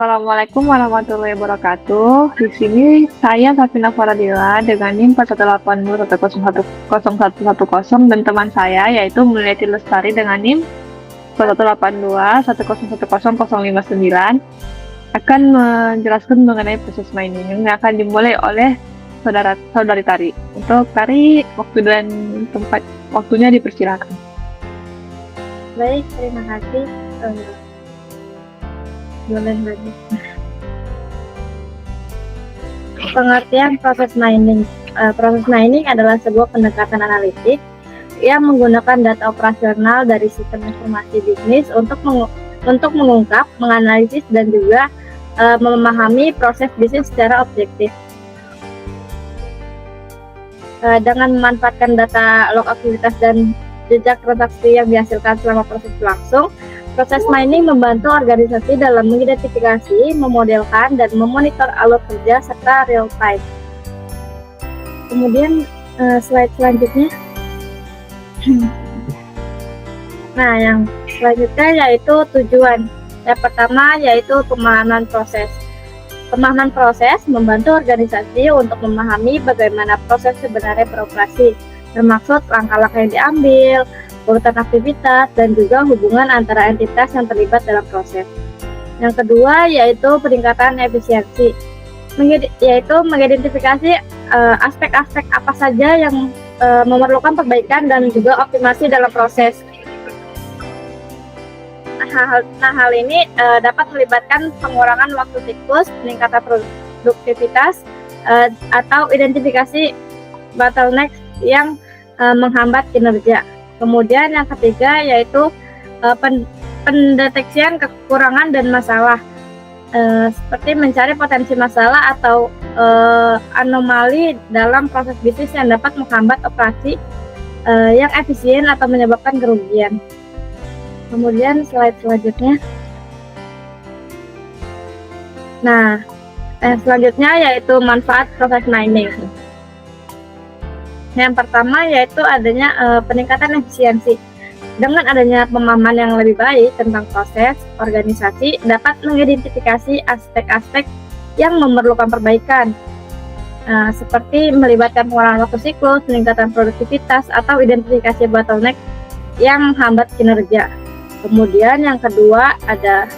Assalamualaikum warahmatullahi wabarakatuh. Di sini saya Safina Faradila dengan NIM 41821011010 dan teman saya yaitu Mulyati Lestari dengan NIM 41821011059 akan menjelaskan mengenai proses mining yang akan dimulai oleh saudari Tari. Untuk Tari, waktu dan tempat waktunya dipersilakan. Baik, terima kasih. Boleh lagi. Pengertian proses mining. Proses mining adalah sebuah pendekatan analitik yang menggunakan data operasional dari sistem informasi bisnis untuk mengungkap, menganalisis, dan juga memahami proses bisnis secara objektif. Dengan memanfaatkan data log aktivitas dan jejak transaksi yang dihasilkan selama proses berlangsung, proses mining membantu organisasi dalam mengidentifikasi, memodelkan, dan memonitor alur kerja serta real time. Kemudian slide selanjutnya. Nah, yang selanjutnya yaitu tujuan. Yang pertama yaitu pemahaman proses. Pemahaman proses membantu organisasi untuk memahami bagaimana proses sebenarnya beroperasi, termasuk langkah-langkah yang diambil, urutan aktivitas, dan juga hubungan antara entitas yang terlibat dalam proses. Yang kedua yaitu peningkatan efisiensi, yaitu mengidentifikasi aspek-aspek apa saja yang memerlukan perbaikan dan juga optimasi dalam proses. Hal ini dapat melibatkan pengurangan waktu siklus, peningkatan produktivitas, atau identifikasi bottleneck yang menghambat kinerja. Kemudian yang ketiga yaitu pendeteksian kekurangan dan masalah, seperti mencari potensi masalah atau anomali dalam proses bisnis yang dapat menghambat operasi yang efisien atau menyebabkan kerugian. Kemudian slide selanjutnya. Nah, selanjutnya yaitu manfaat proses mining. Yang pertama yaitu adanya peningkatan efisiensi. Dengan adanya pemahaman yang lebih baik tentang proses, organisasi dapat mengidentifikasi aspek-aspek yang memerlukan perbaikan, seperti melibatkan pengurangan waktu siklus, peningkatan produktivitas, atau identifikasi bottleneck yang menghambat kinerja. Kemudian yang kedua ada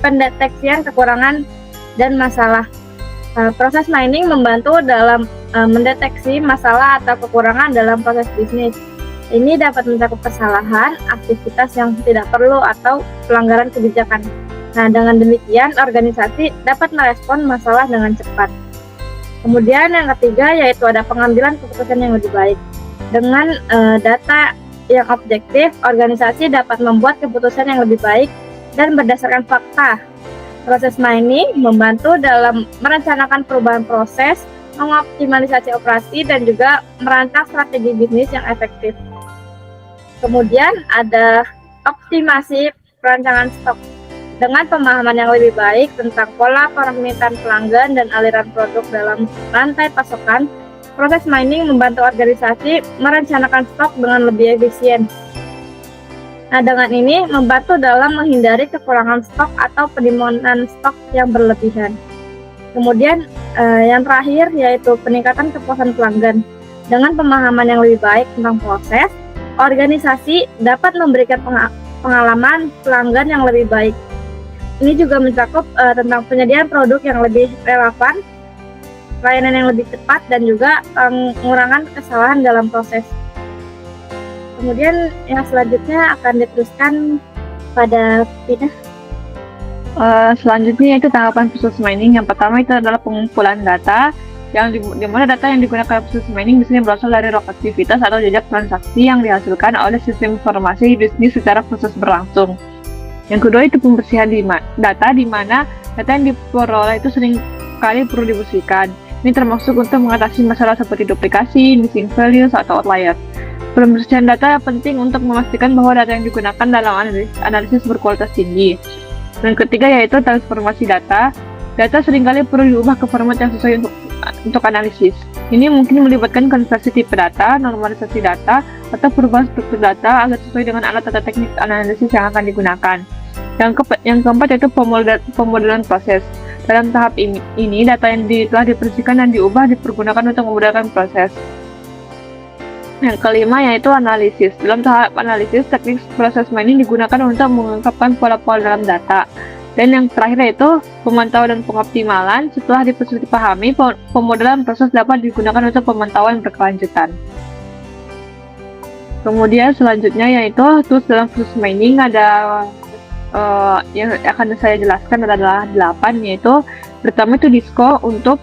pendeteksian kekurangan dan masalah. Proses mining membantu dalam mendeteksi masalah atau kekurangan dalam proses bisnis. Ini dapat mencakup kesalahan, aktivitas yang tidak perlu, atau pelanggaran kebijakan. Nah, dengan demikian organisasi dapat merespon masalah dengan cepat. Kemudian yang ketiga yaitu ada pengambilan keputusan yang lebih baik. Dengan data yang objektif, organisasi dapat membuat keputusan yang lebih baik dan berdasarkan fakta. Proses mining membantu dalam merencanakan perubahan proses, mengoptimalisasi operasi, dan juga merancang strategi bisnis yang efektif. Kemudian ada optimasi perancangan stok. Dengan pemahaman yang lebih baik tentang pola permintaan pelanggan dan aliran produk dalam rantai pasokan, proses mining membantu organisasi merencanakan stok dengan lebih efisien. Nah, dengan ini membantu dalam menghindari kekurangan stok atau penimbunan stok yang berlebihan. Kemudian yang terakhir yaitu peningkatan kepuasan pelanggan. Dengan pemahaman yang lebih baik tentang proses, organisasi dapat memberikan pengalaman pelanggan yang lebih baik. Ini juga mencakup tentang penyediaan produk yang lebih relevan, layanan yang lebih cepat, dan juga pengurangan kesalahan dalam proses. Kemudian yang selanjutnya akan diteruskan pada Pina. Selanjutnya itu tahapan proses mining. Yang pertama itu adalah pengumpulan data, yang dimana data yang digunakan proses mining biasanya berasal dari log aktivitas atau jejak transaksi yang dihasilkan oleh sistem informasi bisnis secara proses berlangsung. Yang kedua itu pembersihan data, di mana data yang diperoleh itu sering kali perlu dibersihkan. Ini termasuk untuk mengatasi masalah seperti duplikasi, missing values, atau outlier. Pembersihan data penting untuk memastikan bahwa data yang digunakan dalam analisis berkualitas tinggi. Dan ketiga yaitu transformasi data. Data seringkali perlu diubah ke format yang sesuai untuk analisis. Ini mungkin melibatkan konversi tipe data, normalisasi data, atau perubahan struktur data agar sesuai dengan alat atau teknik analisis yang akan digunakan. Yang keempat yaitu pemodelan proses. Dalam tahap ini data yang telah dibersihkan dan dipergunakan untuk memudahkan proses. Yang kelima yaitu analisis. Dalam tahap analisis, teknik proses mining digunakan untuk mengungkapkan pola-pola dalam data. Dan yang terakhir yaitu pemantauan dan pengoptimalan. Setelah dipahami, pemodelan proses dapat digunakan untuk pemantauan berkelanjutan. Kemudian selanjutnya yaitu tools dalam proses mining ada yang akan saya jelaskan adalah 8, yaitu pertama itu DISCO untuk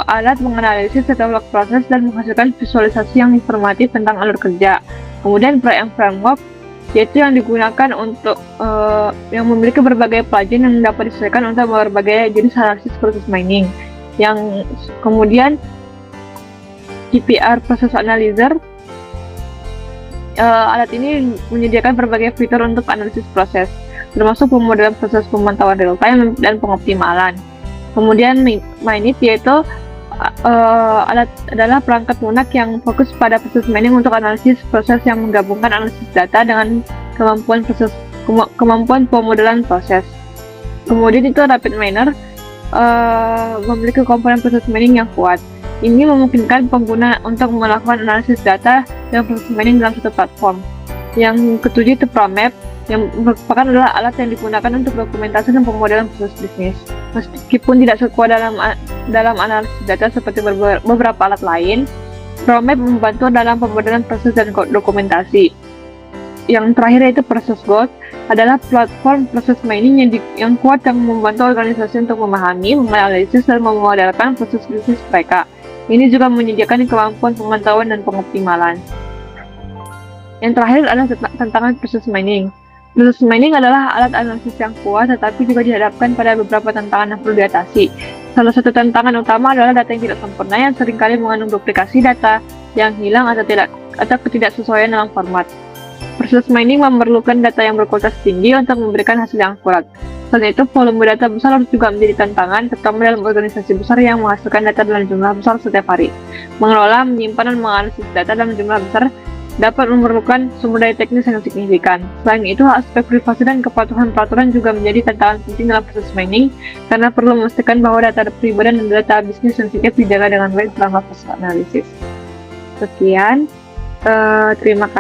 alat menganalisis setiap proses dan menghasilkan visualisasi yang informatif tentang alur kerja. Kemudian framework yaitu yang digunakan untuk yang memiliki berbagai plugin yang dapat disesuaikan untuk berbagai jenis analisis proses mining. Yang kemudian TPR Process Analyzer, alat ini menyediakan berbagai fitur untuk analisis proses, termasuk pemodelan proses, pemantauan real time, dan pengoptimalan. Kemudian Minit yaitu alat adalah perangkat lunak yang fokus pada proses mining untuk analisis proses yang menggabungkan analisis data dengan kemampuan pemodelan proses. Kemudian itu Rapid Miner memiliki komponen proses mining yang kuat. Ini memungkinkan pengguna untuk melakukan analisis data dan proses mining dalam satu platform. Yang ketujuh itu ProMap, yang merupakan adalah alat yang digunakan untuk dokumentasi dan pemodelan proses bisnis. Meskipun tidak sekuat dalam analisis data seperti beberapa alat lain, ProMap membantu dalam pemodelan proses dan dokumentasi. Yang terakhir yaitu ProcessGold, adalah platform proses mining yang kuat yang membantu organisasi untuk memahami, menganalisis, dan memodelkan proses bisnis mereka. Ini juga menyediakan kemampuan pemantauan dan pengoptimalan. Yang terakhir adalah tantangan proses mining. Proses mining adalah alat analisis yang kuat, tetapi juga dihadapkan pada beberapa tantangan yang perlu diatasi. Salah satu tantangan utama adalah data yang tidak sempurna yang seringkali mengandung duplikasi data yang hilang atau ketidaksesuaian dalam format. Proses mining memerlukan data yang berkualitas tinggi untuk memberikan hasil yang akurat. Selain itu, volume data besar harus juga menjadi tantangan, terutama dalam organisasi besar yang menghasilkan data dalam jumlah besar setiap hari. Mengelola, menyimpan, dan menganalisis data dalam jumlah besar dapat memerlukan sumber daya teknis yang signifikan. Selain itu, aspek privasi dan kepatuhan peraturan juga menjadi tantangan penting dalam proses mining, karena perlu memastikan bahwa data pribadi dan data bisnis sensitif dijaga dengan baik selama proses analisis. Sekian, terima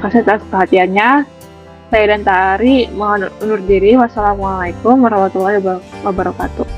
kasih atas perhatiannya. Saya dan Tari mohon undur diri. Wassalamualaikum warahmatullahi wabarakatuh.